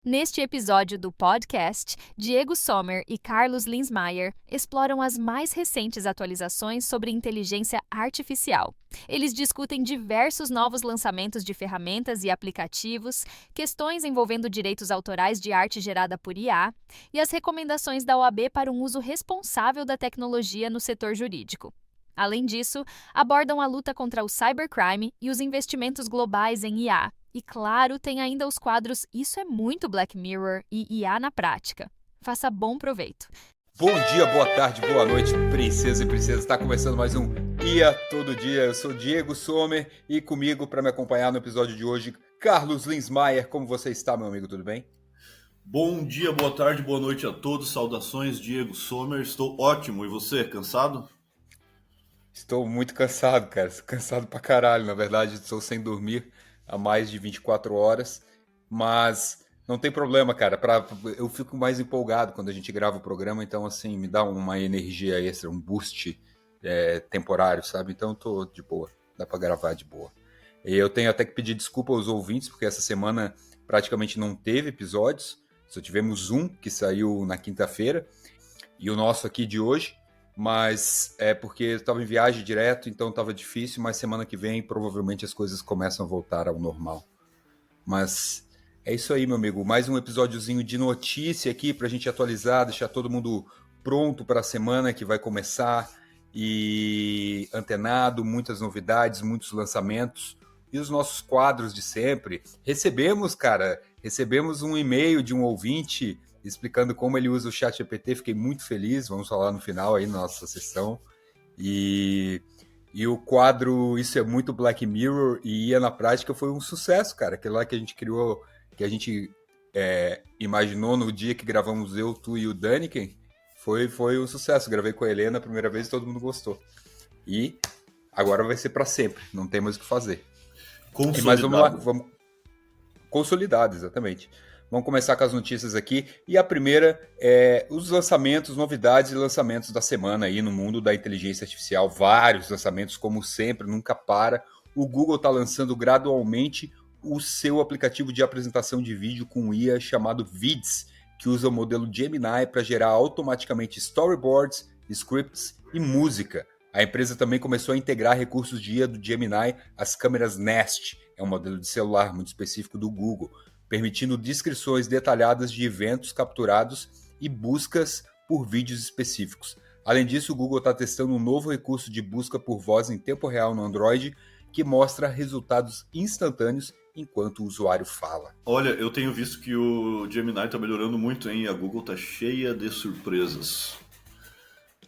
Neste episódio do podcast, Diego Sommer e Carlos Linsmeyer exploram as mais recentes atualizações sobre inteligência artificial. Eles discutem diversos novos lançamentos de ferramentas e aplicativos, questões envolvendo direitos autorais de arte gerada por IA e as recomendações da OAB para um uso responsável da tecnologia no setor jurídico. Além disso, abordam a luta contra o cybercrime e os investimentos globais em IA. E claro, tem ainda os quadros Isso é muito Black Mirror e IA na prática. Faça bom proveito. Bom dia, boa tarde, boa noite, princesa e princesa. Está começando mais um IA Todo Dia. Eu sou Diego Sommer e comigo para me acompanhar no episódio de hoje, Carlos Linsmeyer. Como você está, meu amigo? Tudo bem? Bom dia, boa tarde, boa noite a todos. Saudações, Diego Sommer. Estou ótimo. E você, cansado? Estou muito cansado, cara. Estou cansado pra caralho. Na verdade, estou sem dormir há mais de 24 horas. Mas não tem problema, cara. Eu fico mais empolgado quando a gente grava o programa. Então, assim, me dá uma energia extra, um boost temporário, sabe? Então, eu tô de boa. Dá pra gravar de boa. E eu tenho até que pedir desculpa aos ouvintes, porque essa semana praticamente não teve episódios. Só tivemos um que saiu na quinta-feira. E o nosso aqui de hoje. Mas é porque eu estava em viagem direto, então estava difícil, mas semana que vem provavelmente as coisas começam a voltar ao normal. Mas é isso aí, meu amigo. Mais um episódiozinho de notícia aqui pra gente atualizar, deixar todo mundo pronto para a semana que vai começar e antenado, muitas novidades, muitos lançamentos e os nossos quadros de sempre. Recebemos um e-mail de um ouvinte explicando como ele usa o ChatGPT, fiquei muito feliz, vamos falar no final aí na nossa sessão. E o quadro Isso é muito Black Mirror e IA na prática foi um sucesso, cara. Aquele lá que a gente criou, que a gente imaginou no dia que gravamos eu, tu e o Daniken, foi um sucesso. Gravei com a Helena a primeira vez e todo mundo gostou. E agora vai ser para sempre, não tem mais o que fazer. Mas vamos lá, vamos consolidado, exatamente. Vamos começar com as notícias aqui. E a primeira é os lançamentos, novidades e lançamentos da semana aí no mundo da inteligência artificial. Vários lançamentos, como sempre, nunca para. O Google está lançando gradualmente o seu aplicativo de apresentação de vídeo com IA chamado Vids, que usa o modelo Gemini para gerar automaticamente storyboards, scripts e música. A empresa também começou a integrar recursos de IA do Gemini às câmeras Nest, é um modelo de celular muito específico do Google, permitindo descrições detalhadas de eventos capturados e buscas por vídeos específicos. Além disso, o Google está testando um novo recurso de busca por voz em tempo real no Android, que mostra resultados instantâneos enquanto o usuário fala. Olha, eu tenho visto que o Gemini está melhorando muito, hein? A Google está cheia de surpresas.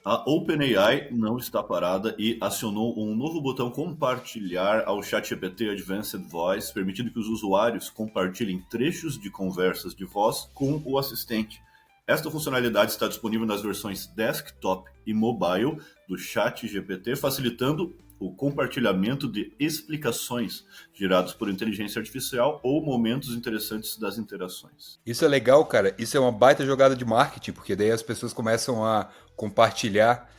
A OpenAI não está parada e acionou um novo botão compartilhar ao ChatGPT Advanced Voice, permitindo que os usuários compartilhem trechos de conversas de voz com o assistente. Esta funcionalidade está disponível nas versões desktop e mobile do ChatGPT, facilitando o compartilhamento de explicações geradas por inteligência artificial ou momentos interessantes das interações. Isso é legal, cara. Isso é uma baita jogada de marketing, porque daí as pessoas começam a compartilhar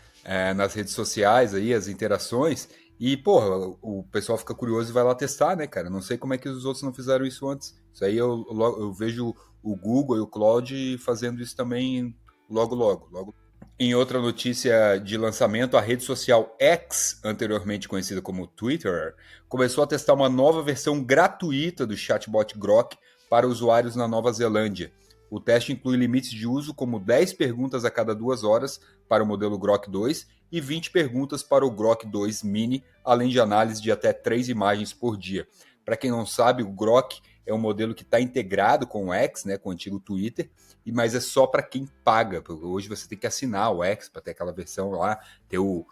nas redes sociais aí as interações e, porra, o pessoal fica curioso e vai lá testar, né, cara? Não sei como é que os outros não fizeram isso antes. Isso aí eu vejo o Google e o Claude fazendo isso também logo. Em outra notícia de lançamento, a rede social X, anteriormente conhecida como Twitter, começou a testar uma nova versão gratuita do chatbot Grok para usuários na Nova Zelândia. O teste inclui limites de uso como 10 perguntas a cada 2 horas para o modelo Grok 2 e 20 perguntas para o Grok 2 Mini, além de análise de até 3 imagens por dia. Para quem não sabe, o Grok é um modelo que está integrado com o X, né, com o antigo Twitter, mas é só para quem paga. Porque hoje você tem que assinar o X para ter aquela versão lá, ter o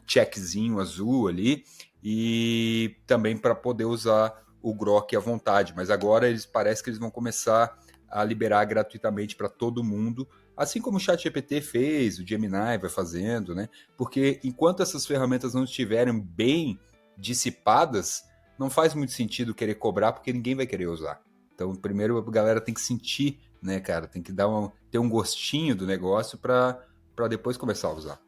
checkzinho azul ali, e também para poder usar o Grok à vontade. Mas agora parece que eles vão começar a liberar gratuitamente para todo mundo, assim como o ChatGPT fez, o Gemini vai fazendo, né? Porque enquanto essas ferramentas não estiverem bem dissipadas, não faz muito sentido querer cobrar, porque ninguém vai querer usar. Então, primeiro a galera tem que sentir, né, cara? Tem que ter um gostinho do negócio para depois começar a usar.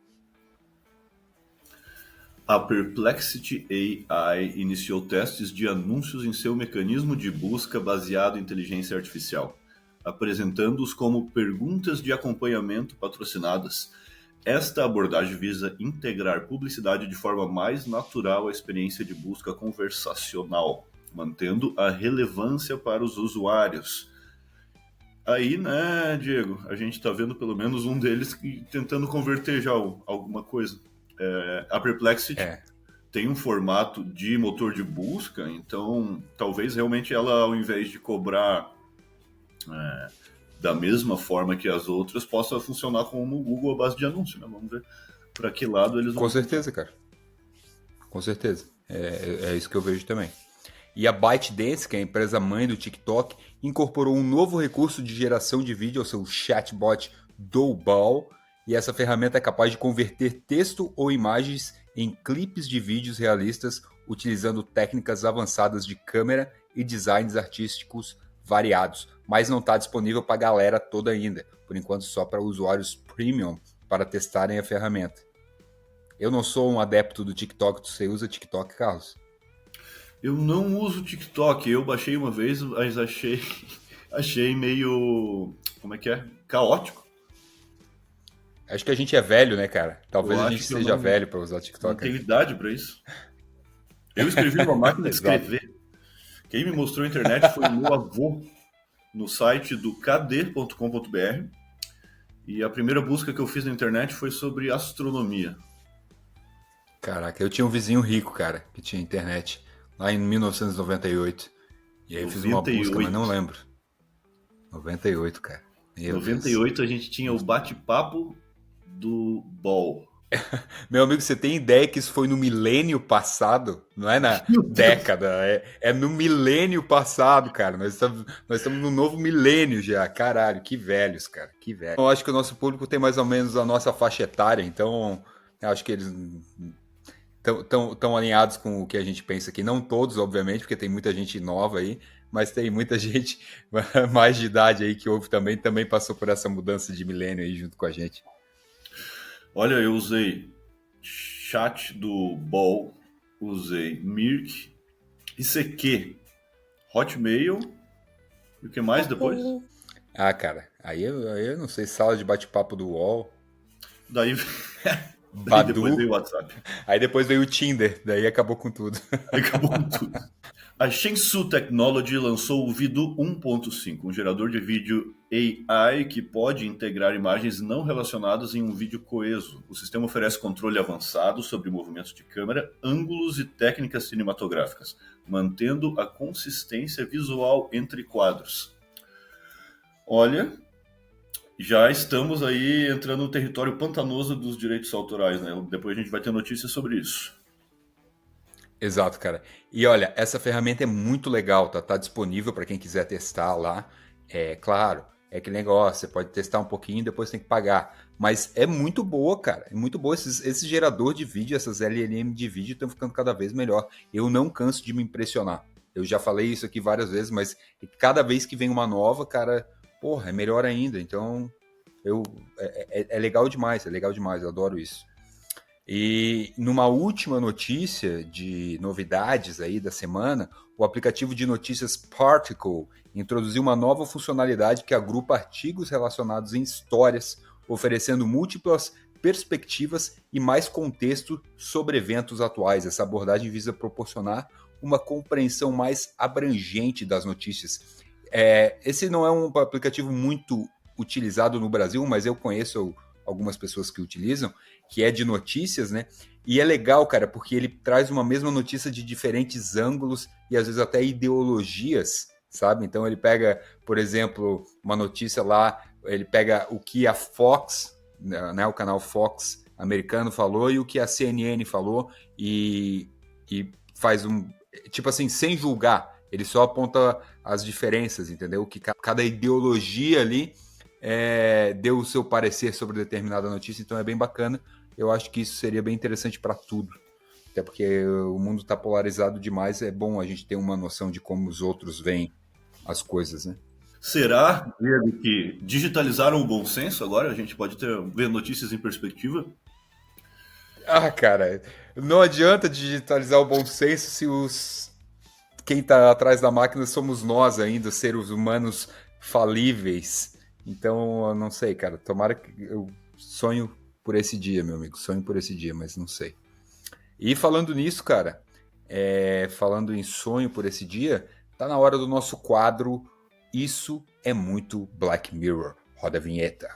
A Perplexity AI iniciou testes de anúncios em seu mecanismo de busca baseado em inteligência artificial. apresentando-os como perguntas de acompanhamento patrocinadas. Esta abordagem visa integrar publicidade de forma mais natural à experiência de busca conversacional, mantendo a relevância para os usuários. Aí, né, Diego, a gente está vendo pelo menos um deles tentando converter já alguma coisa. A Perplexity tem um formato de motor de busca, então talvez realmente ela, ao invés de cobrar da mesma forma que as outras, possa funcionar como o Google à base de anúncio, né? Vamos ver para que lado eles vão. Com certeza, cara. Com certeza. É isso que eu vejo também. E a ByteDance, que é a empresa mãe do TikTok, incorporou um novo recurso de geração de vídeo ao seu chatbot Doubao, e essa ferramenta é capaz de converter texto ou imagens em clipes de vídeos realistas utilizando técnicas avançadas de câmera e designs artísticos variados, mas não está disponível para a galera toda ainda, por enquanto só para usuários premium para testarem a ferramenta. Eu não sou um adepto do TikTok. Você usa TikTok, Carlos? Eu não uso TikTok, eu baixei uma vez, mas achei meio, como é que é? Caótico. Acho que a gente é velho, né, cara? Talvez a gente seja velho para usar TikTok. Não tenho idade para isso. Eu escrevi numa máquina de escrever. Quem me mostrou a internet foi o meu avô, no site do kd.com.br. E a primeira busca que eu fiz na internet foi sobre astronomia. Caraca, eu tinha um vizinho rico, cara, que tinha internet, lá em 1998. E aí eu fiz uma busca, mas não lembro. 98, cara. Em 98 a gente tinha o bate-papo do Ball. Meu amigo, você tem ideia que isso foi no milênio passado? Não é na década, é no milênio passado, cara. Nós estamos no novo milênio já. Caralho, que velhos, cara, que velhos. Eu acho que o nosso público tem mais ou menos a nossa faixa etária, então eu acho que eles estão alinhados com o que a gente pensa aqui. Não todos, obviamente, porque tem muita gente nova aí, mas tem muita gente mais de idade aí que ouve também passou por essa mudança de milênio aí junto com a gente. Olha, eu usei chat do Ball, usei Mirk, ICQ, Hotmail, e o que mais depois? Ah, cara, aí eu não sei, sala de bate-papo do UOL. Daí Badu. Depois veio o WhatsApp. Aí depois veio o Tinder, daí acabou com tudo. Acabou com tudo. A Shenzhou Technology lançou o Vidu 1.5, um gerador de vídeo AI que pode integrar imagens não relacionadas em um vídeo coeso. O sistema oferece controle avançado sobre movimentos de câmera, ângulos e técnicas cinematográficas, mantendo a consistência visual entre quadros. Olha, já estamos aí entrando no território pantanoso dos direitos autorais, né? Depois a gente vai ter notícias sobre isso. Exato, cara. E olha, essa ferramenta é muito legal, tá disponível para quem quiser testar lá. É claro, é aquele negócio, você pode testar um pouquinho e depois tem que pagar. Mas é muito boa, cara. É muito boa. Esse gerador de vídeo, essas LLM de vídeo estão ficando cada vez melhor. Eu não canso de me impressionar. Eu já falei isso aqui várias vezes, mas cada vez que vem uma nova, cara, porra, é melhor ainda. Então, é legal demais, eu adoro isso. E numa última notícia de novidades aí da semana, o aplicativo de notícias Particle introduziu uma nova funcionalidade que agrupa artigos relacionados em histórias, oferecendo múltiplas perspectivas e mais contexto sobre eventos atuais. Essa abordagem visa proporcionar uma compreensão mais abrangente das notícias. Esse não é um aplicativo muito utilizado no Brasil, mas eu conheço algumas pessoas que utilizam, que é de notícias, né? E é legal, cara, porque ele traz uma mesma notícia de diferentes ângulos e às vezes até ideologias, sabe? Então ele pega, por exemplo, uma notícia lá, ele pega o que a Fox, né, o canal Fox americano falou e o que a CNN falou e faz tipo assim, sem julgar, ele só aponta as diferenças, entendeu? Que cada ideologia ali deu o seu parecer sobre determinada notícia, então é bem bacana. Eu acho que isso seria bem interessante para tudo, até porque o mundo está polarizado demais, é bom a gente ter uma noção de como os outros veem as coisas, né? Será, Diego, que digitalizaram o bom senso agora? A gente pode ver notícias em perspectiva? Ah, cara, não adianta digitalizar o bom senso se quem está atrás da máquina somos nós ainda, seres humanos falíveis. Então, eu não sei, cara. Tomara que eu sonho por esse dia, meu amigo. Sonho por esse dia, mas não sei. E falando nisso, cara, falando em sonho por esse dia, tá na hora do nosso quadro Isso é Muito Black Mirror. Roda a vinheta.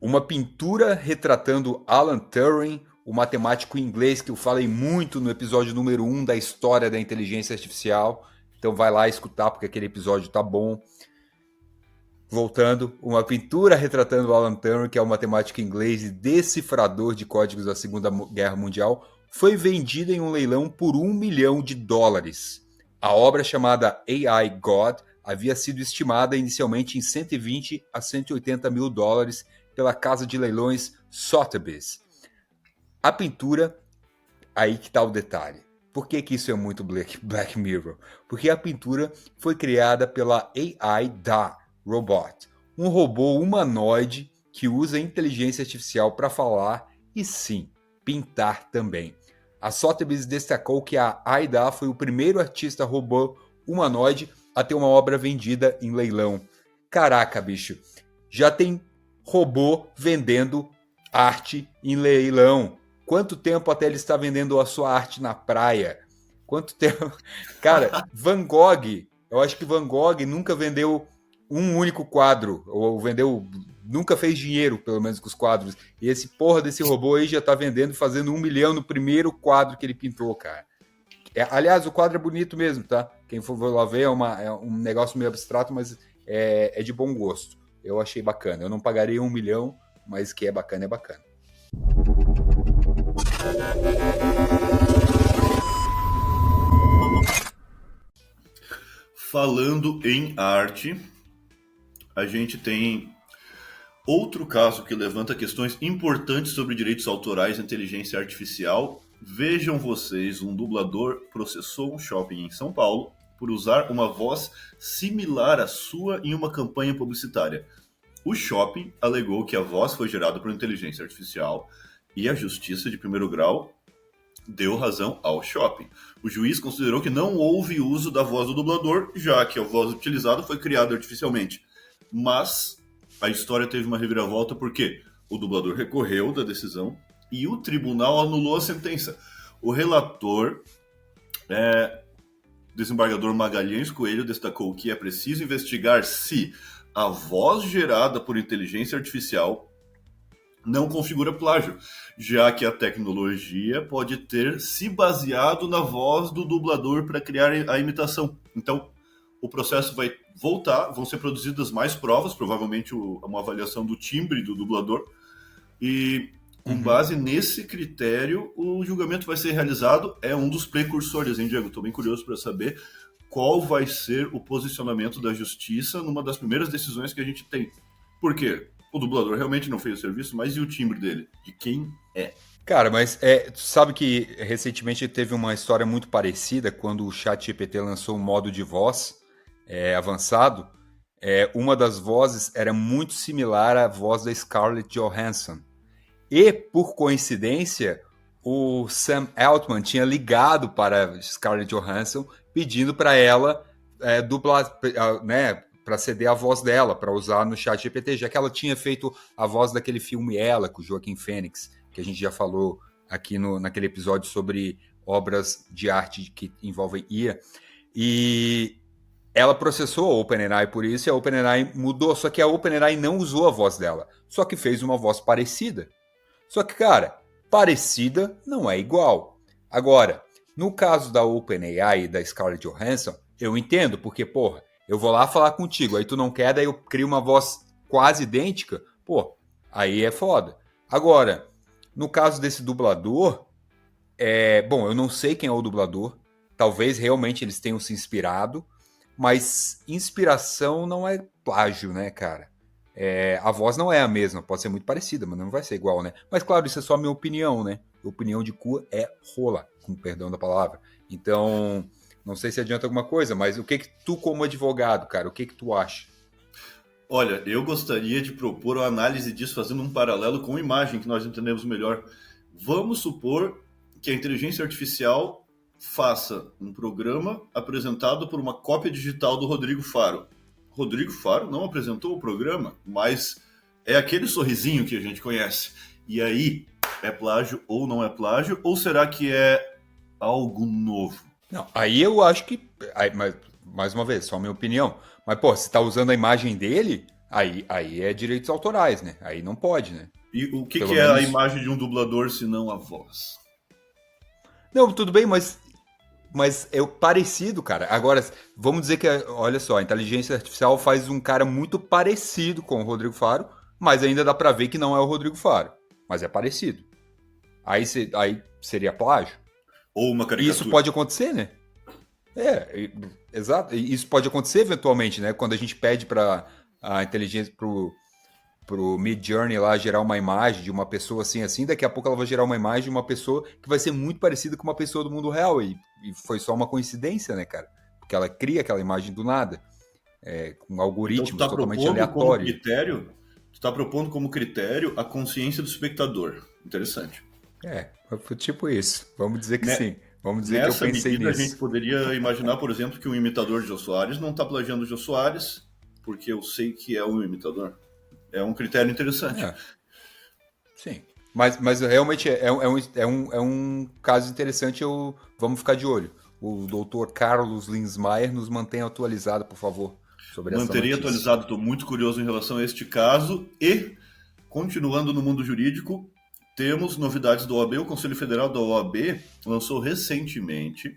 Uma pintura retratando Alan Turing, o matemático inglês que eu falei muito no episódio número 1 da história da inteligência artificial. Então vai lá escutar porque aquele episódio tá bom. Voltando, uma pintura retratando Alan Turing, que é um matemático inglês e decifrador de códigos da Segunda Guerra Mundial, foi vendida em um leilão por $1 milhão. A obra, chamada AI God, havia sido estimada inicialmente em 120 a 180 mil dólares pela casa de leilões Sotheby's. A pintura, aí que está o detalhe. Por que isso é muito Black Mirror? Porque a pintura foi criada pela AI Da Robot, um robô humanoide que usa inteligência artificial para falar e sim, pintar também. A Sotheby's destacou que a AIDA foi o primeiro artista robô humanoide a ter uma obra vendida em leilão. Caraca, bicho, já tem robô vendendo arte em leilão. Quanto tempo até ele está vendendo a sua arte na praia? Quanto tempo? Cara, Van Gogh, eu acho que Van Gogh nunca vendeu um único quadro, ou nunca fez dinheiro, pelo menos, com os quadros. E esse porra desse robô aí já tá vendendo, fazendo 1 milhão no primeiro quadro que ele pintou, cara. Aliás, o quadro é bonito mesmo, tá? Quem for lá ver, é um negócio meio abstrato, mas é de bom gosto. Eu achei bacana. Eu não pagaria 1 milhão, mas que é bacana, é bacana. Falando em arte, a gente tem outro caso que levanta questões importantes sobre direitos autorais e inteligência artificial. Vejam vocês, um dublador processou um shopping em São Paulo por usar uma voz similar à sua em uma campanha publicitária. O shopping alegou que a voz foi gerada por inteligência artificial e a justiça de primeiro grau deu razão ao shopping. O juiz considerou que não houve uso da voz do dublador, já que a voz utilizada foi criada artificialmente. Mas a história teve uma reviravolta porque o dublador recorreu da decisão e o tribunal anulou a sentença. O relator, desembargador Magalhães Coelho, destacou que é preciso investigar se a voz gerada por inteligência artificial não configura plágio, já que a tecnologia pode ter se baseado na voz do dublador para criar a imitação. Então, o processo vai voltar, vão ser produzidas mais provas, provavelmente uma avaliação do timbre do dublador, e com base nesse critério, o julgamento vai ser realizado. É um dos precursores, hein, Diego? Estou bem curioso para saber qual vai ser o posicionamento da justiça numa das primeiras decisões que a gente tem. Por quê? O dublador realmente não fez o serviço, mas e o timbre dele? De quem é? Cara, mas tu sabe que recentemente teve uma história muito parecida quando o ChatGPT lançou um modo de voz avançado. Uma das vozes era muito similar à voz da Scarlett Johansson. E, por coincidência, o Sam Altman tinha ligado para Scarlett Johansson pedindo para ela dublar, né, para ceder a voz dela, para usar no ChatGPT, já que ela tinha feito a voz daquele filme Ela, com o Joaquin Phoenix, que a gente já falou aqui naquele episódio sobre obras de arte que envolvem IA. E ela processou a OpenAI por isso, e a OpenAI mudou, só que a OpenAI não usou a voz dela, só que fez uma voz parecida. Só que, cara, parecida não é igual. Agora, no caso da OpenAI e da Scarlett Johansson, eu entendo, porque, porra, eu vou lá falar contigo, aí tu não quer, daí eu crio uma voz quase idêntica, pô, aí é foda. Agora, no caso desse dublador, bom, eu não sei quem é o dublador, talvez realmente eles tenham se inspirado, mas inspiração não é plágio, né, cara? A voz não é a mesma, pode ser muito parecida, mas não vai ser igual, né? Mas claro, isso é só a minha opinião, né? Opinião de cu é rola, com perdão da palavra. Então, não sei se adianta alguma coisa, mas o que tu, como advogado, cara, o que tu acha? Olha, eu gostaria de propor uma análise disso fazendo um paralelo com a imagem que nós entendemos melhor. Vamos supor que a inteligência artificial faça um programa apresentado por uma cópia digital do Rodrigo Faro. Rodrigo Faro não apresentou o programa, mas é aquele sorrisinho que a gente conhece. E aí, é plágio ou não é plágio? Ou será que é algo novo? Não, aí eu acho que... Mas, mais uma vez, só a minha opinião. Mas, pô, se tá usando a imagem dele, aí é direitos autorais, né? Aí não pode, né? E o que Pelo é menos... a imagem de um dublador se não a voz? Não, tudo bem, mas é o parecido, cara. Agora, vamos dizer que, olha só, a inteligência artificial faz um cara muito parecido com o Rodrigo Faro, mas ainda dá pra ver que não é o Rodrigo Faro. Mas é parecido. Aí seria plágio. Ou uma E caricatura. isso pode acontecer, né? Exato. E isso pode acontecer eventualmente, né? Quando a gente pede para a inteligência, pro Midjourney lá gerar uma imagem de uma pessoa assim, daqui a pouco ela vai gerar uma imagem de uma pessoa que vai ser muito parecida com uma pessoa do mundo real. E foi só uma coincidência, né, cara? Porque ela cria aquela imagem do nada, com algoritmos Então, totalmente aleatórios. Tu tá propondo como critério a consciência do espectador. Interessante. Foi tipo isso. Vamos dizer que sim. Vamos dizer Nessa que eu pensei medida, nisso. a gente poderia imaginar, por exemplo, que um imitador de Jô Soares não está plagiando o Jô Soares, porque eu sei que é um imitador. É um critério interessante. Sim. Mas realmente é um caso interessante. Vamos ficar de olho. O doutor Carlos Linsmaier nos mantém atualizado, por favor, sobre essa notícia. Manteria atualizado, estou muito curioso em relação a este caso. E, continuando no mundo jurídico, temos novidades da OAB. O Conselho Federal da OAB lançou recentemente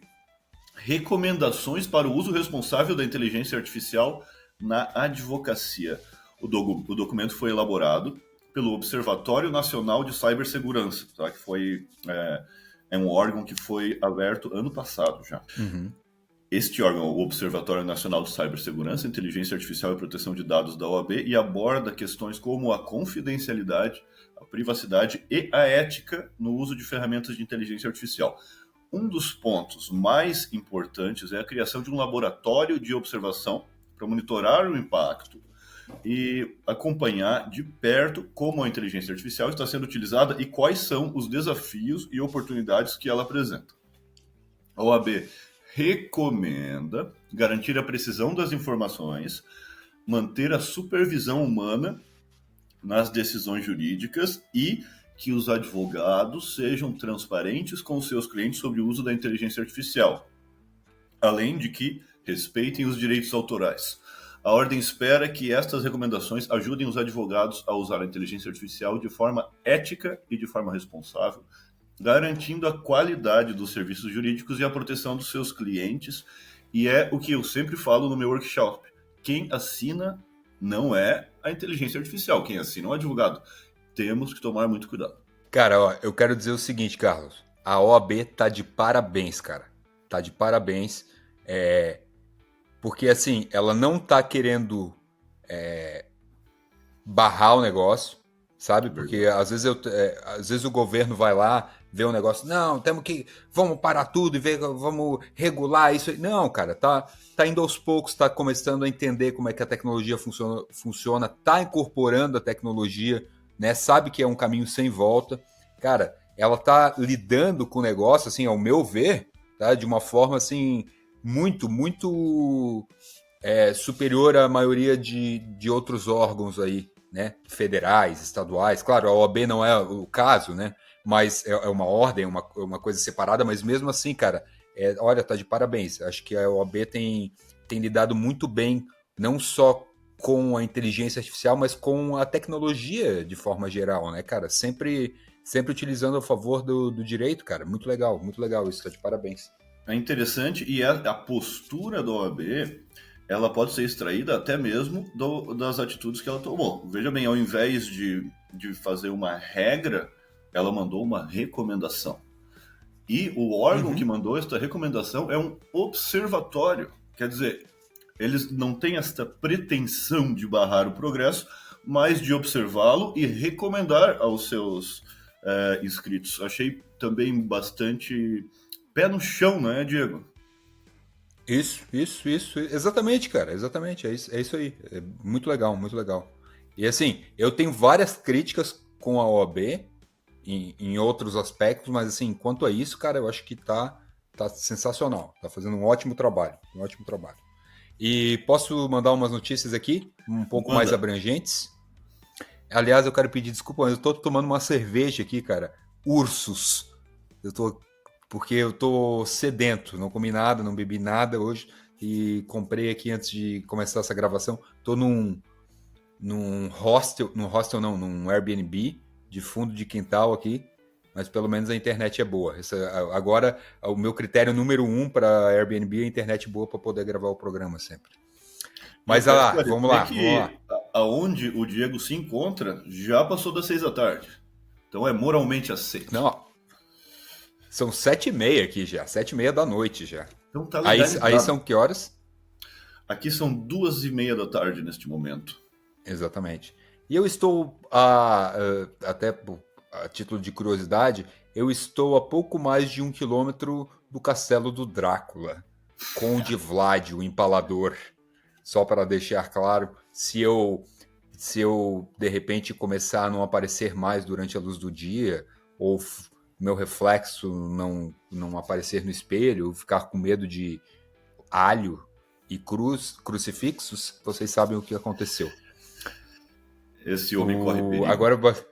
recomendações para o uso responsável da inteligência artificial na advocacia. O documento foi elaborado pelo Observatório Nacional de Cibersegurança, tá? Que foi um órgão que foi aberto ano passado já. Uhum. Este órgão, o Observatório Nacional de Cibersegurança, Inteligência Artificial e Proteção de Dados da OAB, e aborda questões como a confidencialidade, a privacidade e a ética no uso de ferramentas de inteligência artificial. Um dos pontos mais importantes é a criação de um laboratório de observação para monitorar o impacto e acompanhar de perto como a inteligência artificial está sendo utilizada e quais são os desafios e oportunidades que ela apresenta. A OAB recomenda garantir a precisão das informações, manter a supervisão humana nas decisões jurídicas e que os advogados sejam transparentes com os seus clientes sobre o uso da inteligência artificial, além de que respeitem os direitos autorais. A Ordem espera que estas recomendações ajudem os advogados a usar a inteligência artificial de forma ética e de forma responsável, garantindo a qualidade dos serviços jurídicos e a proteção dos seus clientes. E é o que eu sempre falo no meu workshop. Quem assina não é a inteligência artificial, quem assina é o advogado. Temos que tomar muito cuidado. Cara, ó, eu quero dizer o seguinte, Carlos. A OAB tá de parabéns, cara. Tá de parabéns. Porque, assim, ela não tá querendo barrar o negócio, sabe? Porque às vezes o governo vai lá, vê um negócio, não, vamos parar tudo e vamos regular isso. Não, cara, tá indo aos poucos, tá começando a entender como é que a tecnologia funciona, tá incorporando a tecnologia, né? Sabe que é um caminho sem volta. Cara, ela tá lidando com o negócio, assim, ao meu ver, tá? De uma forma, assim, muito, muito superior à maioria de outros órgãos aí, né? Federais, estaduais. Claro, a OAB não é o caso, né? Mas é uma ordem, uma coisa separada, mas mesmo assim, cara, olha, tá de parabéns. Acho que a OAB tem lidado muito bem, não só com a inteligência artificial, mas com a tecnologia de forma geral, né, cara? Sempre utilizando a favor do direito, cara. Muito legal isso, tá de parabéns. É interessante, e a postura da OAB, ela pode ser extraída até mesmo das atitudes que ela tomou. Veja bem, ao invés de fazer uma regra, ela mandou uma recomendação. E o órgão que mandou esta recomendação é um observatório. Quer dizer, eles não têm esta pretensão de barrar o progresso, mas de observá-lo e recomendar aos seus inscritos. Achei também bastante pé no chão, né, Diego? Isso. Exatamente, cara. Exatamente. É isso aí. É muito legal, muito legal. E assim, eu tenho várias críticas com a OAB em outros aspectos, mas assim, quanto a isso, cara, eu acho que tá sensacional. Tá fazendo um ótimo trabalho. Um ótimo trabalho. E posso mandar umas notícias aqui, um pouco mais Manda. abrangentes? Aliás, eu quero pedir desculpa, mas eu tô tomando uma cerveja aqui, cara. Ursus. Porque eu tô sedento, não comi nada, não bebi nada hoje e comprei aqui antes de começar essa gravação. Tô num hostel não, num Airbnb de fundo de quintal aqui, mas pelo menos a internet é boa. Agora, o meu critério número 1 para Airbnb é a internet boa para poder gravar o programa sempre. E eu Mas quero vamos esclarecer lá. que aonde o Diego se encontra já passou das 6 da tarde. Então é moralmente aceito. Não, ó, são 7h30 aqui já, 7h30 da noite já. Então tá Aí legalizado. são que horas? Aqui são 2h30 da tarde neste momento. Exatamente. E eu estou, até a título de curiosidade, eu estou a pouco mais de 1 quilômetro do castelo do Drácula, Conde Vlad, o Empalador. Só para deixar claro, se eu de repente começar a não aparecer mais durante a luz do dia, ou meu reflexo não aparecer no espelho, ficar com medo de alho e crucifixos, vocês sabem o que aconteceu. Esse homem corre perigo. Agora, mas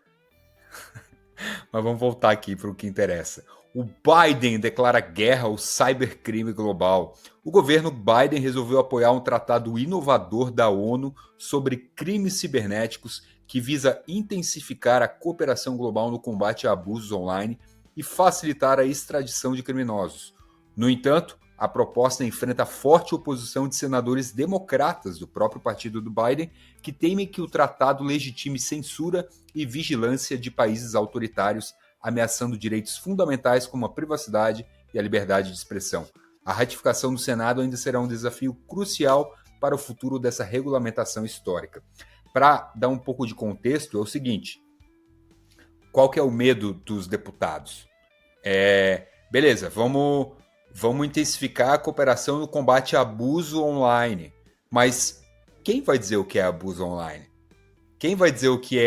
vamos voltar aqui para o que interessa. O Biden declara guerra ao cybercrime global. O governo Biden resolveu apoiar um tratado inovador da ONU sobre crimes cibernéticos que visa intensificar a cooperação global no combate a abusos online e facilitar a extradição de criminosos. No entanto, a proposta enfrenta forte oposição de senadores democratas do próprio partido do Biden, que temem que o tratado legitime censura e vigilância de países autoritários, ameaçando direitos fundamentais como a privacidade e a liberdade de expressão. A ratificação do Senado ainda será um desafio crucial para o futuro dessa regulamentação histórica. Para dar um pouco de contexto, é o seguinte: qual que é o medo dos deputados? Beleza, vamos intensificar a cooperação no combate a abuso online. Mas quem vai dizer o que é abuso online? Quem vai dizer o que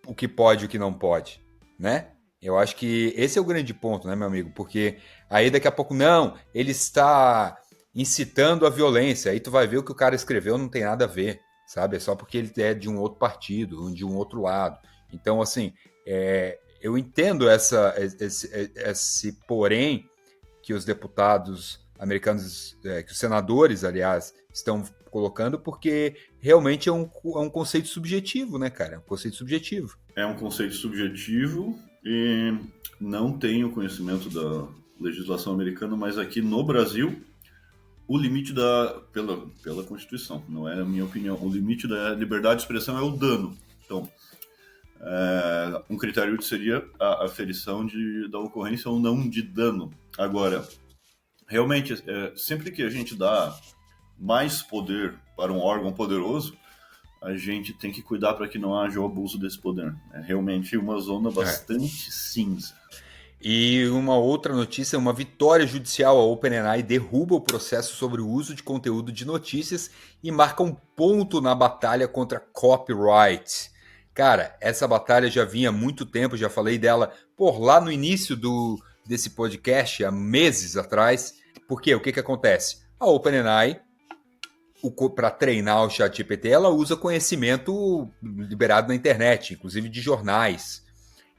o que pode e o que não pode, né? Eu acho que esse é o grande ponto, né, meu amigo? Porque aí daqui a pouco, não, ele está incitando a violência. Aí tu vai ver o que o cara escreveu não tem nada a ver, sabe? É só porque ele é de um outro partido, de um outro lado. Então, assim, eu entendo esse porém que os deputados americanos, que os senadores, aliás, estão colocando, porque realmente é um conceito subjetivo, né, cara? É um conceito subjetivo. É um conceito subjetivo e não tenho conhecimento da legislação americana, mas aqui no Brasil, o limite pela Constituição, não é a minha opinião, o limite da liberdade de expressão é o dano. Então, um critério seria a aferição da ocorrência ou não de dano. Agora, realmente, sempre que a gente dá mais poder para um órgão poderoso, a gente tem que cuidar para que não haja o abuso desse poder. É realmente uma zona bastante cinza. E uma outra notícia, uma vitória judicial. A OpenAI derruba o processo sobre o uso de conteúdo de notícias e marca um ponto na batalha contra copyright. Cara, essa batalha já vinha há muito tempo, já falei dela lá no início desse podcast, há meses atrás. Porque o que acontece? A OpenAI, para treinar o ChatGPT, ela usa conhecimento liberado na internet, inclusive de jornais.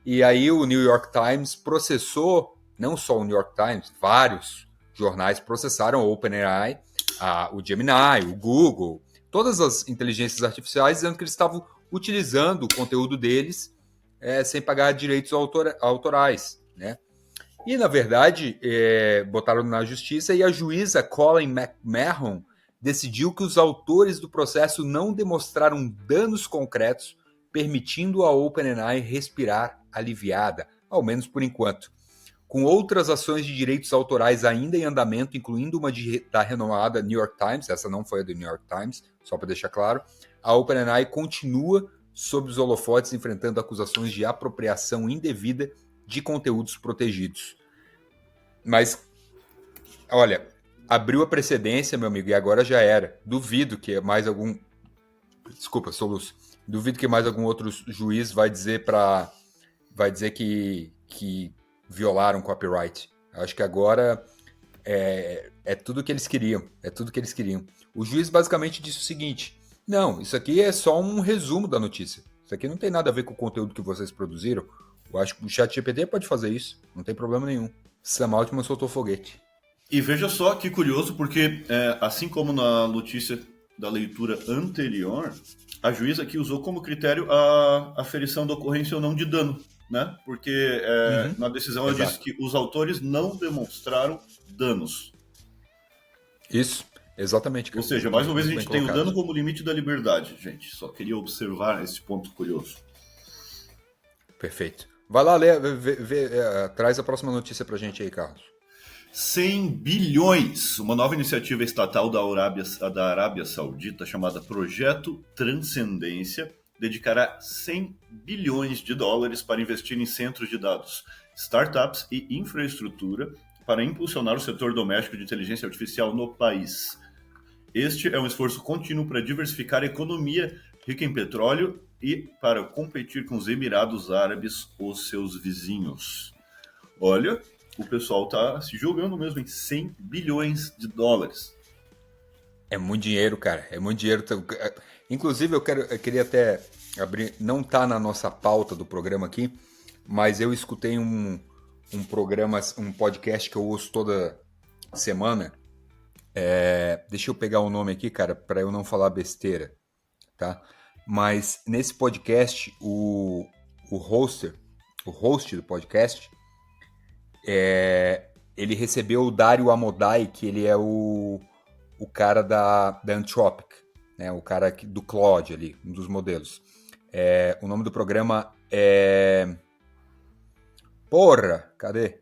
E aí o New York Times processou, não só o New York Times, vários jornais processaram a OpenAI, o Gemini, o Google, todas as inteligências artificiais, dizendo que eles estavam utilizando o conteúdo deles sem pagar direitos autorais, né? E, na verdade, botaram na justiça e a juíza Colin McMahon decidiu que os autores do processo não demonstraram danos concretos, permitindo a OpenAI respirar aliviada, ao menos por enquanto. Com outras ações de direitos autorais ainda em andamento, incluindo uma da renomada New York Times, essa não foi a do New York Times, só para deixar claro, a OpenAI continua sob os holofotes enfrentando acusações de apropriação indevida de conteúdos protegidos. Mas, olha, abriu a precedência, meu amigo, e agora já era. Duvido que mais algum... Desculpa, soluço. Duvido que mais algum outro juiz vai dizer que violaram copyright. Acho que agora é tudo que eles queriam. É tudo que eles queriam. O juiz basicamente disse o seguinte: não, isso aqui é só um resumo da notícia. Isso aqui não tem nada a ver com o conteúdo que vocês produziram. Eu acho que o ChatGPT pode fazer isso. Não tem problema nenhum. Sam Altman soltou foguete. E veja só que curioso, porque assim como na notícia da leitura anterior, a juíza aqui usou como critério a aferição da ocorrência ou não de dano, né? Porque na decisão ela disse que os autores não demonstraram danos. Isso, exatamente. Ou seja, mais uma vez a gente tem o dano como limite da liberdade, gente. Só queria observar esse ponto curioso. Perfeito. Vai lá, Lê, traz a próxima notícia pra gente aí, Carlos. 100 bilhões! Uma nova iniciativa estatal da Arábia Saudita chamada Projeto Transcendência dedicará 100 bilhões de dólares para investir em centros de dados, startups e infraestrutura para impulsionar o setor doméstico de inteligência artificial no país. Este é um esforço contínuo para diversificar a economia rica em petróleo e para competir com os Emirados Árabes, os seus vizinhos. Olha, o pessoal está se jogando mesmo em 100 bilhões de dólares. É muito dinheiro, cara. É muito dinheiro. Inclusive, eu queria até abrir... Não está na nossa pauta do programa aqui, mas eu escutei um podcast que eu ouço toda semana. Deixa eu pegar o nome aqui, cara, para eu não falar besteira, tá? Mas nesse podcast, o host do podcast, ele recebeu o Dario Amodei, que ele é o cara da Anthropic, né? O cara do Claude ali, um dos modelos. O nome do programa é... Porra, cadê?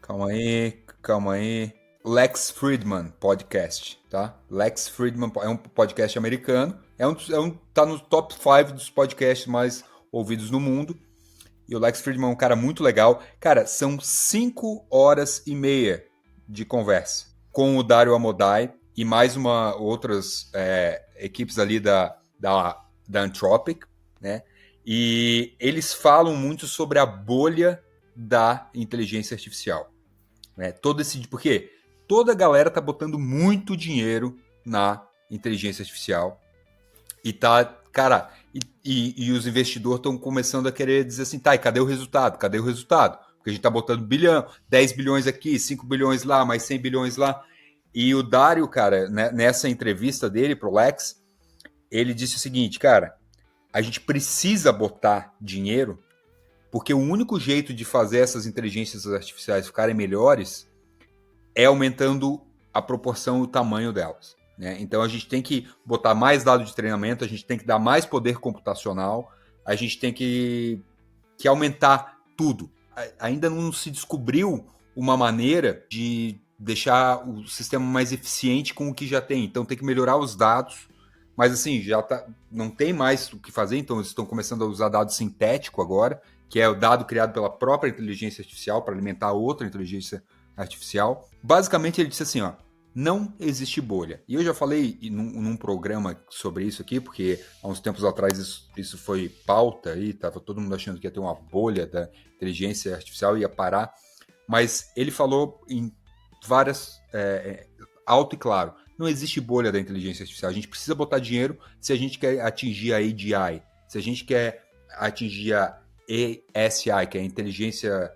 Calma aí. Lex Fridman Podcast, tá? Lex Fridman é um podcast americano. Tá no top 5 dos podcasts mais ouvidos no mundo. E o Lex Fridman é um cara muito legal. Cara, são 5 horas e meia de conversa com o Dario Amodei e mais outras equipes ali da Anthropic, né? E eles falam muito sobre a bolha da inteligência artificial, né? Porque toda a galera tá botando muito dinheiro na inteligência artificial e tá, cara, e os investidores estão começando a querer dizer assim, tá, e cadê o resultado? Cadê o resultado? Porque a gente tá botando 10 bilhões aqui, 5 bilhões lá, mais 100 bilhões lá. E o Dario, cara, né, nessa entrevista dele pro Lex, ele disse o seguinte, cara, a gente precisa botar dinheiro porque o único jeito de fazer essas inteligências artificiais ficarem melhores é aumentando a proporção e o tamanho delas, né? Então a gente tem que botar mais dados de treinamento, a gente tem que dar mais poder computacional, a gente tem que aumentar tudo. Ainda não se descobriu uma maneira de deixar o sistema mais eficiente com o que já tem. Então tem que melhorar os dados, mas assim, não tem mais o que fazer, então eles estão começando a usar dado sintético agora, que é o dado criado pela própria inteligência artificial para alimentar outra inteligência artificial. Basicamente ele disse assim, ó, não existe bolha. E eu já falei num programa sobre isso aqui, porque há uns tempos atrás isso foi pauta e estava todo mundo achando que ia ter uma bolha da inteligência artificial e ia parar. Mas ele falou em várias... alto e claro, não existe bolha da inteligência artificial. A gente precisa botar dinheiro se a gente quer atingir a AGI, se a gente quer atingir a ASI, que é a inteligência...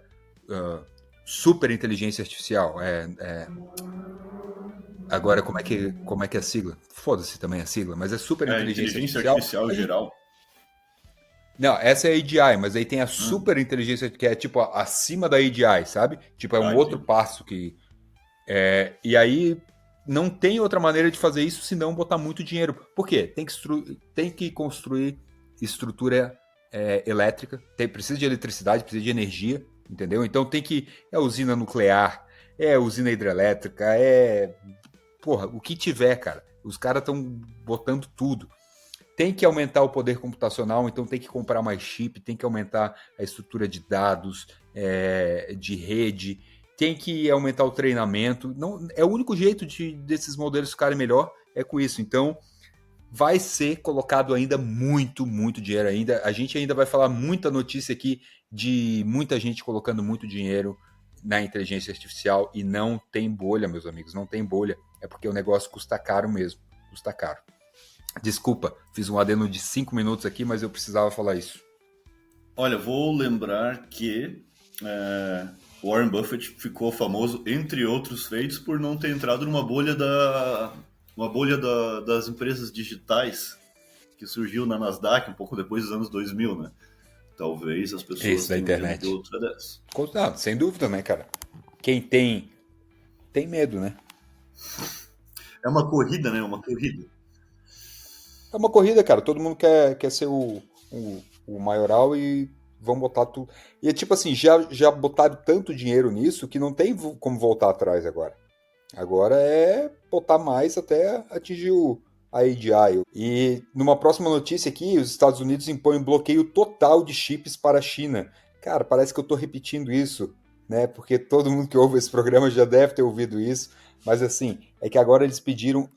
super inteligência artificial. Agora, como é que é a sigla? Foda-se também a sigla, mas é super inteligência artificial em geral. Não, essa é a AGI, mas aí tem a super inteligência, que é tipo acima da AGI, sabe? Tipo, é um outro passo que... e aí não tem outra maneira de fazer isso senão botar muito dinheiro. Por quê? Tem que construir estrutura elétrica, precisa de eletricidade, precisa de energia, entendeu? Então tem que... usina nuclear, usina hidrelétrica, porra, o que tiver, cara. Os caras estão botando tudo. Tem que aumentar o poder computacional, então tem que comprar mais chip, tem que aumentar a estrutura de dados, de rede, tem que aumentar o treinamento. Não, o único jeito desses modelos ficarem melhor é com isso. Então, vai ser colocado ainda muito, muito dinheiro ainda. A gente ainda vai falar muita notícia aqui de muita gente colocando muito dinheiro na inteligência artificial e não tem bolha, meus amigos, não tem bolha. É porque o negócio custa caro mesmo, custa caro. Desculpa, fiz um adendo de 5 minutos aqui, mas eu precisava falar isso. Olha, vou lembrar que Warren Buffett ficou famoso, entre outros feitos, por não ter entrado numa bolha das empresas digitais que surgiu na Nasdaq um pouco depois dos anos 2000, né? Talvez as pessoas Isso da internet. De outra dessas. Não, sem dúvida, né, cara? Quem tem medo, né? É uma corrida, né? Uma corrida. É uma corrida, cara. Todo mundo quer ser o maioral e vão botar tudo. E é tipo assim, já botaram tanto dinheiro nisso que não tem como voltar atrás agora. Agora é botar mais até atingir a AGI. E numa próxima notícia aqui, os Estados Unidos impõem um bloqueio total de chips para a China. Cara, parece que eu tô repetindo isso, né? Porque todo mundo que ouve esse programa já deve ter ouvido isso. Mas assim, é que agora eles pediram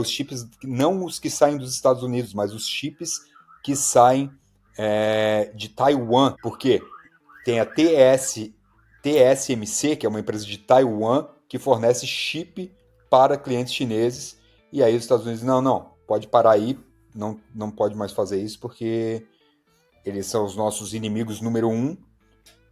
os chips, não os que saem dos Estados Unidos, mas os chips que saem de Taiwan. Por quê? Tem a TSMC, que é uma empresa de Taiwan, que fornece chip para clientes chineses. E aí os Estados Unidos, não, pode parar aí, não pode mais fazer isso, porque eles são os nossos inimigos número 1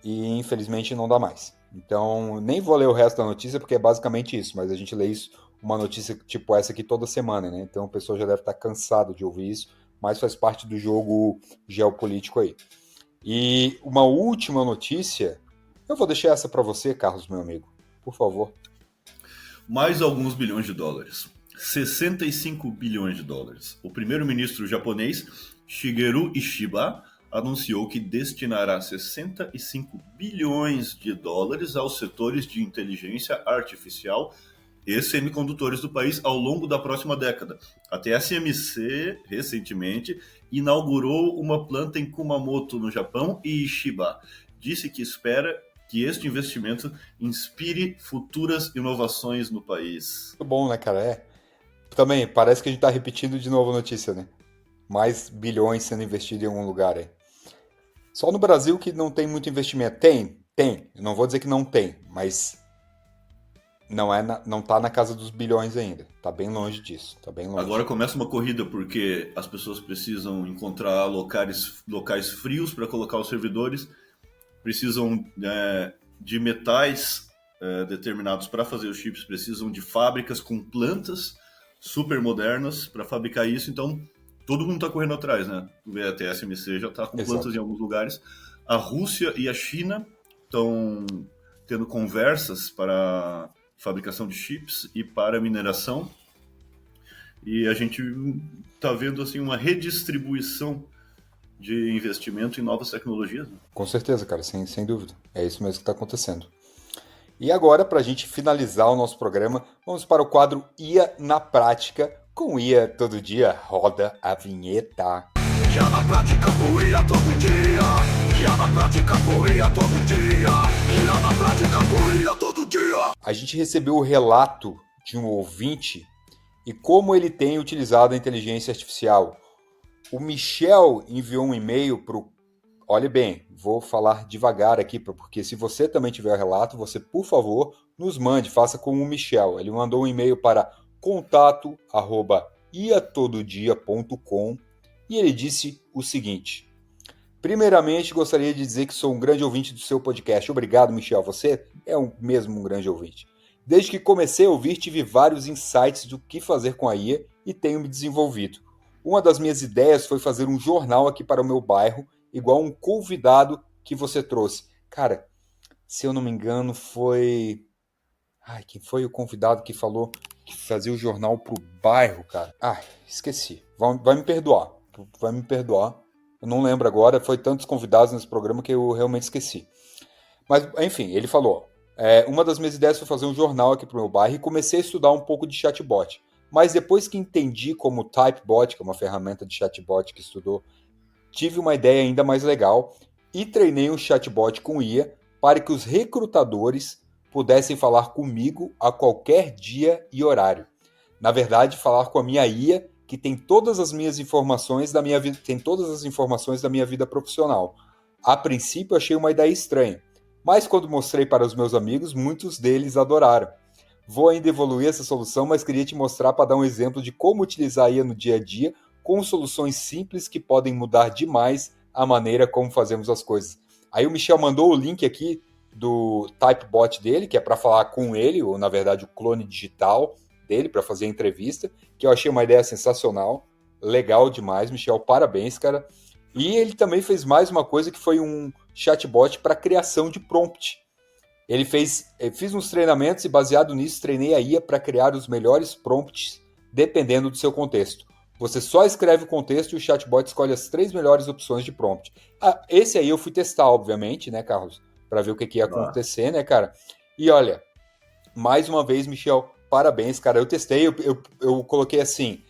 e infelizmente não dá mais. Então, nem vou ler o resto da notícia, porque é basicamente isso, mas a gente lê isso, uma notícia tipo essa aqui toda semana, né? Então o pessoal já deve estar cansado de ouvir isso, mas faz parte do jogo geopolítico aí. E uma última notícia, eu vou deixar essa para você, Carlos, meu amigo, por favor. Mais alguns bilhões de dólares. 65 bilhões de dólares. O primeiro-ministro japonês, Shigeru Ishiba, anunciou que destinará 65 bilhões de dólares aos setores de inteligência artificial e semicondutores do país ao longo da próxima década. A TSMC, recentemente, inaugurou uma planta em Kumamoto, no Japão, e Ishiba disse que espera que este investimento inspire futuras inovações no país. Muito bom, né, cara? Também, parece que a gente tá repetindo de novo a notícia, né? Mais bilhões sendo investidos em algum lugar aí. Só no Brasil que não tem muito investimento. Tem. Eu não vou dizer que não tem, mas não tá na casa dos bilhões ainda. Tá bem longe disso. Tá bem longe. Agora começa uma corrida porque as pessoas precisam encontrar locais frios para colocar os servidores, precisam de metais determinados para fazer os chips, precisam de fábricas com plantas super modernas para fabricar isso, então todo mundo está correndo atrás, né? A TSMC já está com plantas em alguns lugares. A Rússia e a China estão tendo conversas para fabricação de chips e para mineração. E a gente está vendo assim uma redistribuição de investimento em novas tecnologias. Né? Com certeza, cara, sem dúvida. É isso mesmo que está acontecendo. E agora, para a gente finalizar o nosso programa, vamos para o quadro IA na Prática. Com o IA todo dia, roda a vinheta. IA na prática com IA todo dia. IA na prática com IA todo dia. IA na prática com IA todo dia. A gente recebeu o relato de um ouvinte e como ele tem utilizado a inteligência artificial. O Michel enviou um e-mail para o... Olhe bem, vou falar devagar aqui, porque se você também tiver o relato, você, por favor, nos mande, faça como o Michel. Ele mandou um e-mail para contato@iatododia.com e ele disse o seguinte: primeiramente, gostaria de dizer que sou um grande ouvinte do seu podcast. Obrigado, Michel, você é mesmo um grande ouvinte. Desde que comecei a ouvir, tive vários insights do que fazer com a IA e tenho me desenvolvido. Uma das minhas ideias foi fazer um jornal aqui para o meu bairro, igual um convidado que você trouxe. Cara, se eu não me engano, foi... quem foi o convidado que falou que fazia o jornal pro bairro, cara? Esqueci. Vai me perdoar. Eu não lembro agora, foi tantos convidados nesse programa que eu realmente esqueci. Mas, enfim, ele falou... uma das minhas ideias foi fazer um jornal aqui pro meu bairro e comecei a estudar um pouco de chatbot. Mas depois que entendi como o Typebot, que é uma ferramenta de chatbot que estudou, tive uma ideia ainda mais legal e treinei um chatbot com IA para que os recrutadores pudessem falar comigo a qualquer dia e horário. Na verdade, falar com a minha IA que tem todas as minhas informações da minha vida, tem todas as informações da minha vida profissional. A princípio, achei uma ideia estranha, mas quando mostrei para os meus amigos, muitos deles adoraram. Vou ainda evoluir essa solução, mas queria te mostrar para dar um exemplo de como utilizar a IA no dia a dia com soluções simples que podem mudar demais a maneira como fazemos as coisas. Aí o Michel mandou o link aqui do Typebot dele, que é para falar com ele, ou na verdade o clone digital dele, para fazer a entrevista, que eu achei uma ideia sensacional, legal demais, Michel, parabéns, cara. E ele também fez mais uma coisa que foi um chatbot para criação de prompt. Ele fez uns treinamentos e baseado nisso treinei a IA para criar os melhores prompts dependendo do seu contexto. Você só escreve o contexto e o chatbot escolhe as 3 melhores opções de prompt. Esse aí eu fui testar, obviamente, né, Carlos? Para ver o que ia acontecer, né, cara? E olha, mais uma vez, Michel, parabéns, cara. Eu testei, eu coloquei assim,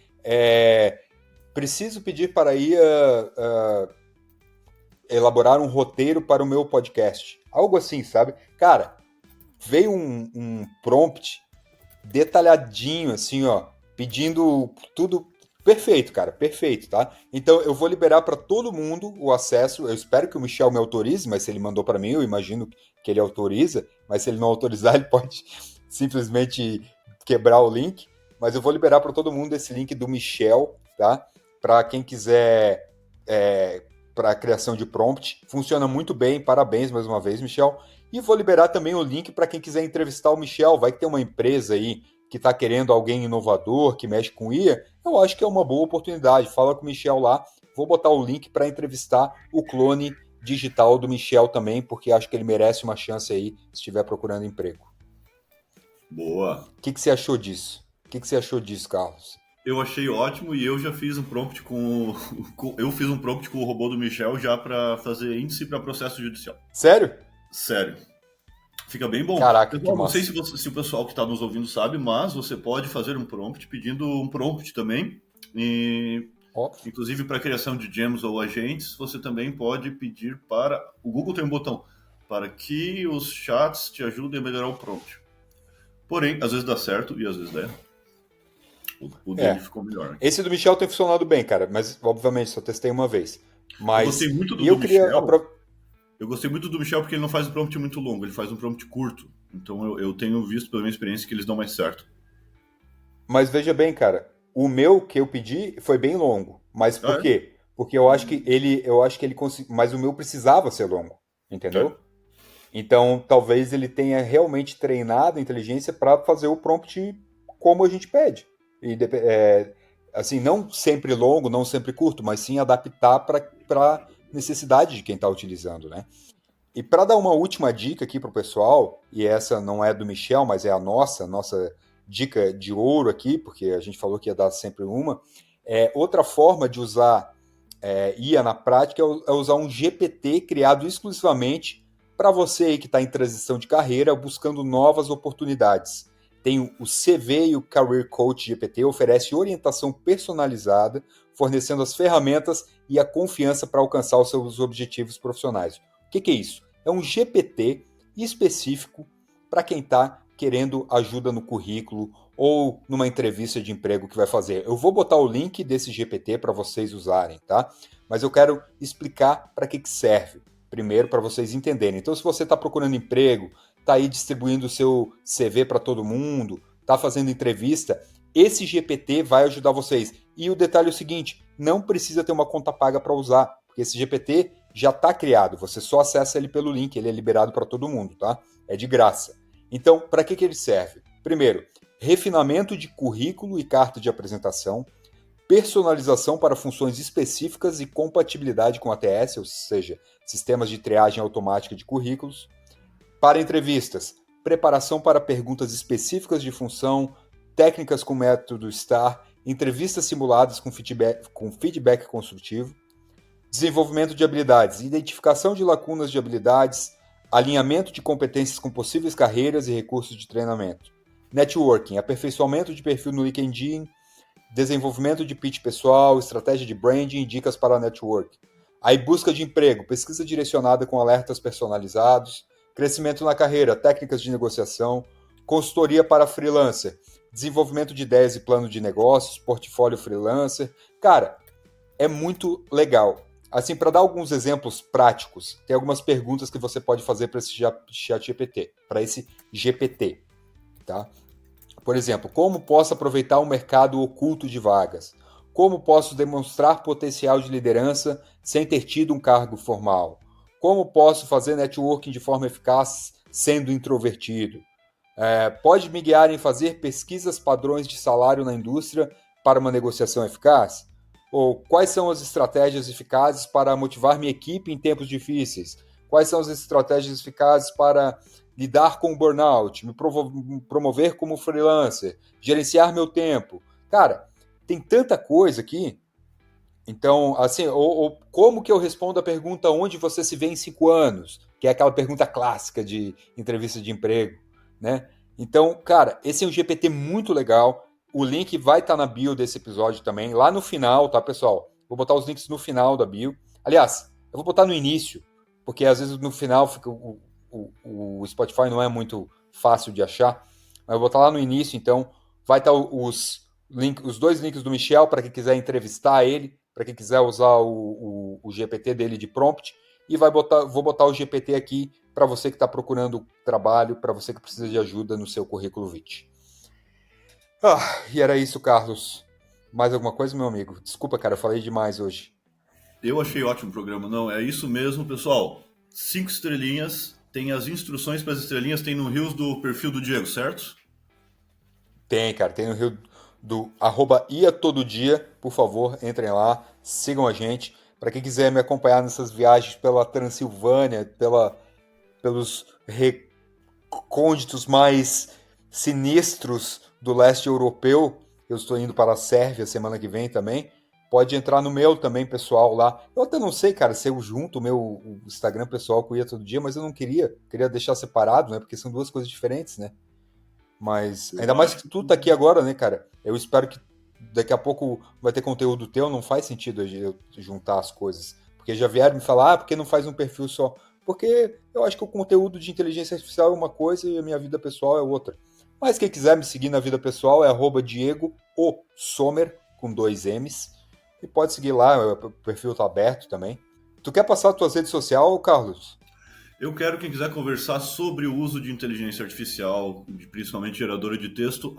preciso pedir para a IA elaborar um roteiro para o meu podcast. Algo assim, sabe? Cara, veio um prompt detalhadinho, assim, ó, pedindo tudo perfeito, cara, perfeito, tá? Então eu vou liberar para todo mundo o acesso. Eu espero que o Michel me autorize, mas se ele mandou para mim, eu imagino que ele autoriza. Mas se ele não autorizar, ele pode simplesmente quebrar o link. Mas eu vou liberar para todo mundo esse link do Michel, tá? Para quem quiser para a criação de prompt. Funciona muito bem, parabéns mais uma vez, Michel. E vou liberar também o link para quem quiser entrevistar o Michel. Vai que tem uma empresa aí que está querendo alguém inovador, que mexe com IA. Eu acho que é uma boa oportunidade. Fala com o Michel lá. Vou botar o link para entrevistar o clone digital do Michel também, porque acho que ele merece uma chance aí se estiver procurando emprego. Boa. O que você achou disso? O que você achou disso, Carlos? Eu achei ótimo e eu já fiz um prompt eu fiz um prompt com o robô do Michel já para fazer índice para processo judicial. Sério? Sério. Fica bem bom. Caraca, Pessoal, que massa. não sei se o pessoal que está nos ouvindo sabe, mas você pode fazer um prompt pedindo um prompt também. E, inclusive para criação de gems ou agentes, você também pode pedir para... O Google tem um botão para que os chats te ajudem a melhorar o prompt. Porém, às vezes dá certo e às vezes dá errado. O dele ficou melhor. Né? Esse do Michel tem funcionado bem, cara, mas obviamente só testei uma vez. Mas eu gostei muito do Michel. Eu gostei muito do Michel porque ele não faz um prompt muito longo, ele faz um prompt curto. Então eu tenho visto pela minha experiência que eles dão mais certo. Mas veja bem, cara, o meu que eu pedi foi bem longo. Mas por quê? Porque eu acho que ele conseguiu, mas o meu precisava ser longo, entendeu? Então talvez ele tenha realmente treinado a inteligência para fazer o prompt como a gente pede. E, assim, não sempre longo, não sempre curto, mas sim adaptar para necessidade de quem está utilizando, né? E para dar uma última dica aqui para o pessoal, e essa não é do Michel, mas é a nossa dica de ouro aqui, porque a gente falou que ia dar sempre uma, outra forma de usar IA na prática é usar um GPT criado exclusivamente para você aí que está em transição de carreira, buscando novas oportunidades. Tem o CV e o Career Coach GPT, oferece orientação personalizada, fornecendo as ferramentas e a confiança para alcançar os seus objetivos profissionais. O que é isso? É um GPT específico para quem está querendo ajuda no currículo ou numa entrevista de emprego que vai fazer. Eu vou botar o link desse GPT para vocês usarem, tá? Mas eu quero explicar para que serve, primeiro para vocês entenderem. Então, se você está procurando emprego, está aí distribuindo o seu CV para todo mundo, está fazendo entrevista, esse GPT vai ajudar vocês. E o detalhe é o seguinte, não precisa ter uma conta paga para usar, porque esse GPT já está criado, você só acessa ele pelo link, ele é liberado para todo mundo, tá? É de graça. Então, para que ele serve? Primeiro, refinamento de currículo e carta de apresentação, personalização para funções específicas e compatibilidade com ATS, ou seja, sistemas de triagem automática de currículos. Para entrevistas, preparação para perguntas específicas de função, técnicas com método STAR, entrevistas simuladas com feedback construtivo, desenvolvimento de habilidades, identificação de lacunas de habilidades, alinhamento de competências com possíveis carreiras e recursos de treinamento, networking, aperfeiçoamento de perfil no LinkedIn, desenvolvimento de pitch pessoal, estratégia de branding e dicas para network. Aí busca de emprego, pesquisa direcionada com alertas personalizados, crescimento na carreira, técnicas de negociação, consultoria para freelancer, desenvolvimento de ideias e plano de negócios, portfólio freelancer. Cara, é muito legal. Assim, para dar alguns exemplos práticos, tem algumas perguntas que você pode fazer para esse chat GPT, para esse GPT, tá? Por exemplo, como posso aproveitar um mercado oculto de vagas? Como posso demonstrar potencial de liderança sem ter tido um cargo formal? Como posso fazer networking de forma eficaz sendo introvertido? Pode me guiar em fazer pesquisas padrões de salário na indústria para uma negociação eficaz? Ou quais são as estratégias eficazes para motivar minha equipe em tempos difíceis? Quais são as estratégias eficazes para lidar com o burnout, me promover como freelancer, gerenciar meu tempo? Cara, tem tanta coisa aqui. Então, assim, ou como que eu respondo a pergunta onde você se vê em 5 anos? Que é aquela pergunta clássica de entrevista de emprego, né? Então, cara, esse é um GPT muito legal. O link vai estar na bio desse episódio também, lá no final, tá, pessoal? Vou botar os links no final da bio. Aliás, eu vou botar no início, porque às vezes no final fica o Spotify não é muito fácil de achar, mas eu vou botar lá no início, então vai estar os 2 links do Michel para quem quiser entrevistar ele, para quem quiser usar o GPT dele de prompt, e vou botar o GPT aqui para você que está procurando trabalho, para você que precisa de ajuda no seu currículo vitae. E era isso, Carlos. Mais alguma coisa, meu amigo? Desculpa, cara, eu falei demais hoje. Eu achei ótimo o programa. Não, é isso mesmo, pessoal. 5 estrelinhas. Tem as instruções para as estrelinhas, tem no Rios do perfil do Diego, certo? Tem, cara. Tem no Rio do @iatododia. Por favor, entrem lá, sigam a gente. Para quem quiser me acompanhar nessas viagens pela Transilvânia, pelos recônditos mais sinistros do leste europeu, eu estou indo para a Sérvia semana que vem também. Pode entrar no meu também, pessoal, lá. Eu até não sei, cara, se eu junto o meu Instagram pessoal com o Ia Todo Dia, mas eu não queria deixar separado, né? Porque são 2 coisas diferentes, né? Mas ainda mais que tu tá aqui agora, né, cara? Eu espero que daqui a pouco vai ter conteúdo teu, não faz sentido eu juntar as coisas. Porque já vieram me falar, porque não faz um perfil só? Porque eu acho que o conteúdo de inteligência artificial é uma coisa e a minha vida pessoal é outra. Mas quem quiser me seguir na vida pessoal é @Diego o Sommer, com 2 M's. E pode seguir lá, o perfil tá aberto também. Tu quer passar as tuas redes sociais, Carlos? Eu quero, quem quiser conversar sobre o uso de inteligência artificial, principalmente geradora de texto,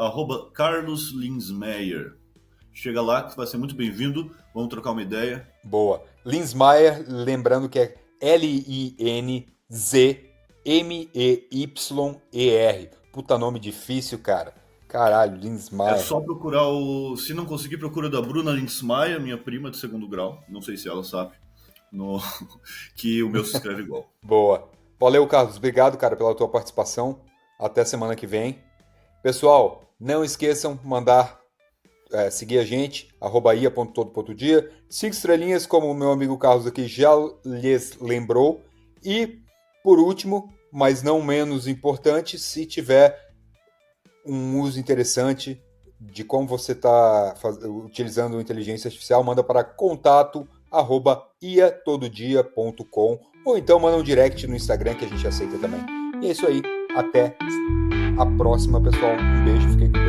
@Carlos Linsmeyer. Chega lá, que vai ser muito bem-vindo. Vamos trocar uma ideia. Boa. Linsmeyer, lembrando que é Linzmeyer. Puta nome difícil, cara. Caralho, Linsmeyer. É só procurar o... Se não conseguir, procura da Bruna Linsmeyer, minha prima de 2º grau. Não sei se ela sabe. Que o meu se escreve igual. Boa. Valeu, Carlos. Obrigado, cara, pela tua participação. Até semana que vem. Pessoal, não esqueçam de seguir a gente, @ia.todo.dia. 5 estrelinhas, como o meu amigo Carlos aqui já lhes lembrou. E, por último, mas não menos importante, se tiver um uso interessante de como você está utilizando inteligência artificial, manda para contato@iatododia.com ou então manda um direct no Instagram que a gente aceita também. E é isso aí. Até a próxima, pessoal. Um beijo. Fiquem com Deus.